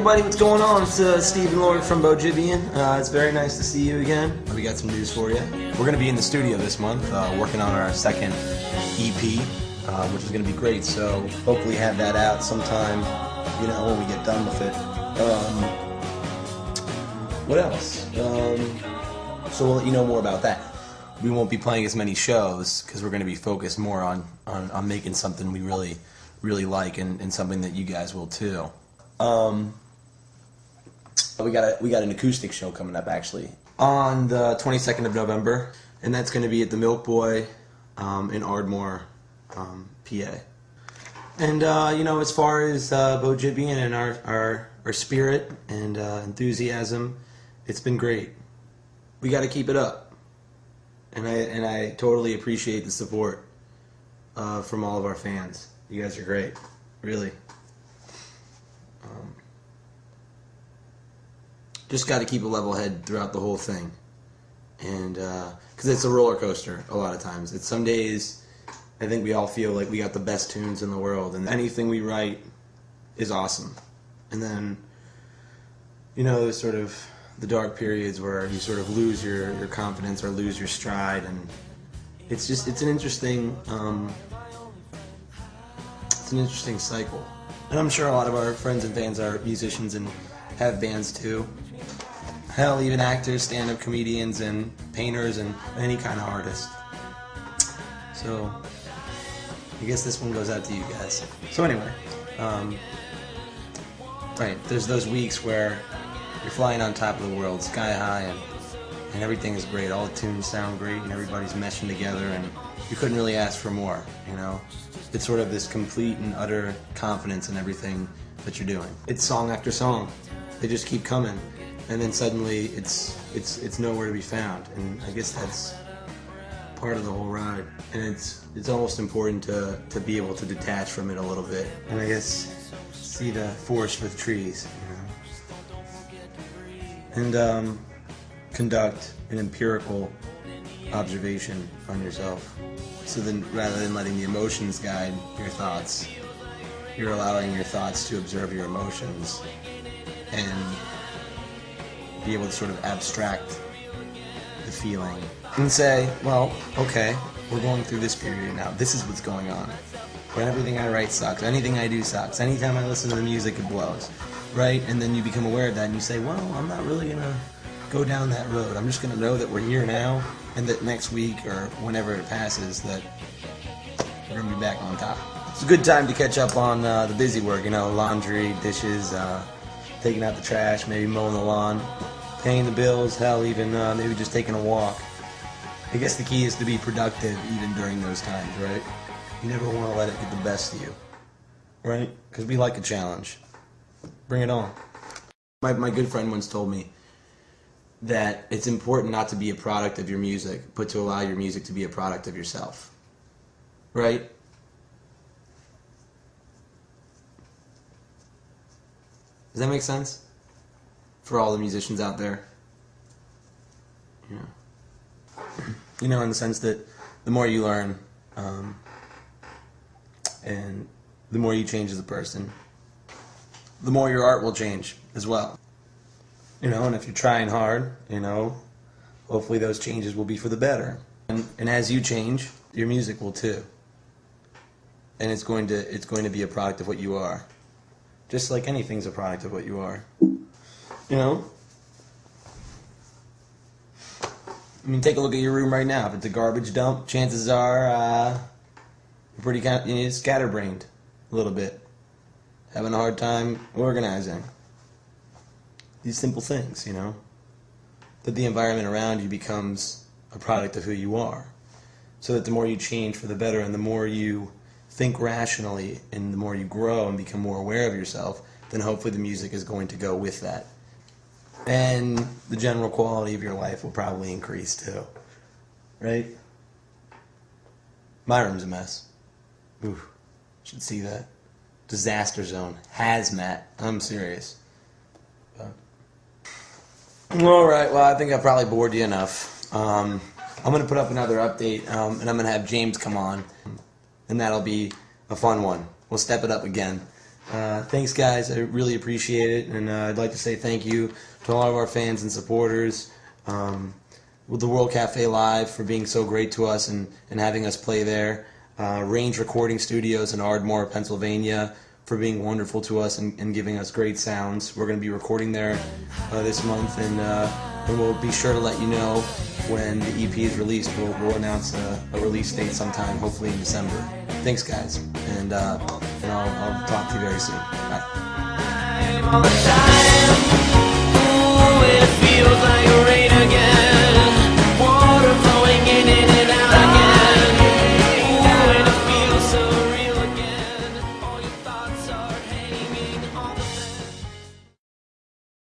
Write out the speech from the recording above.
everybody, what's going on? It's Steve and Lauren from Bojibian. It's very nice to see you again. We got some news for you. We're going to be in the studio this month working on our second EP, which is going to be great. So hopefully have that out sometime, you know, when we get done with it. What else? So we'll let you know more about that. We won't be playing as many shows because we're going to be focused more on making something we really like and something that you guys will too. We got an acoustic show coming up actually on the 22nd of November, and that's going to be at the Milk Boy in Ardmore, PA. And you know, as far as Bojibian and our spirit and enthusiasm, it's been great. We got to keep it up, and I totally appreciate the support from all of our fans. You guys are great, really. Just got to keep a level head throughout the whole thing, and because it's a roller coaster a lot of times. It's some days I think we all feel like we got the best tunes in the world, and anything we write is awesome. And then, you know, there's sort of the dark periods where you sort of lose your confidence or lose your stride, and it's an interesting cycle. And I'm sure a lot of our friends and fans are musicians and have bands too. Hell, even actors, stand-up comedians, and painters, and any kind of artist. So, I guess this one goes out to you guys. So anyway, right, there's those weeks where you're flying on top of the world, sky high, and everything is great. All the tunes sound great, and everybody's meshing together, and you couldn't really ask for more, you know? It's sort of this complete and utter confidence in everything that you're doing. It's song after song. They just keep coming, and then suddenly it's nowhere to be found. And I guess that's part of the whole ride. And it's almost important to be able to detach from it a little bit, and I guess see the forest with trees, you know? And conduct an empirical observation on yourself. So then, rather than letting the emotions guide your thoughts, you're allowing your thoughts to observe your emotions and be able to sort of abstract the feeling and say, well, okay, we're going through this period now. This is what's going on. When everything I write sucks, anything I do sucks, anytime I listen to the music it blows, right? And then you become aware of that and you say, well, I'm not really going to go down that road. I'm just going to know that we're here now, and that next week or whenever it passes that we're going to be back on top. It's a good time to catch up on the busy work, you know, laundry, dishes, taking out the trash, maybe mowing the lawn, paying the bills, hell, even maybe just taking a walk. I guess the key is to be productive even during those times, right? You never want to let it get the best of you, right? Because we like a challenge. Bring it on. My good friend once told me that it's important not to be a product of your music, but to allow your music to be a product of yourself. Right? Does that make sense? For all the musicians out there? Yeah. You know, in the sense that the more you learn, and the more you change as a person, the more your art will change as well. You know, and if you're trying hard, you know, hopefully those changes will be for the better. And as you change, your music will too. And it's going to be a product of what you are. Just like anything's a product of what you are. You know? I mean, take a look at your room right now. If it's a garbage dump, chances are you're pretty scatterbrained a little bit. Having a hard time organizing. These simple things, you know, that the environment around you becomes a product of who you are. So that the more you change for the better, and the more you think rationally, and the more you grow and become more aware of yourself, then hopefully the music is going to go with that. And the general quality of your life will probably increase too. Right? My room's a mess. Ooh, should see that. Disaster zone. Hazmat. I'm serious. Alright, well, I think I probably bored you enough. I'm going to put up another update, and I'm going to have James come on, and that'll be a fun one. We'll step it up again. Thanks, guys. I really appreciate it, and I'd like to say thank you to all of our fans and supporters. With the World Cafe Live for being so great to us and having us play there. Range Recording Studios in Ardmore, Pennsylvania for being wonderful to us and giving us great sounds. We're going to be recording there this month, and we'll be sure to let you know when the EP is released. We'll announce a release date sometime, hopefully in December. Thanks, guys, and I'll talk to you very soon. Bye.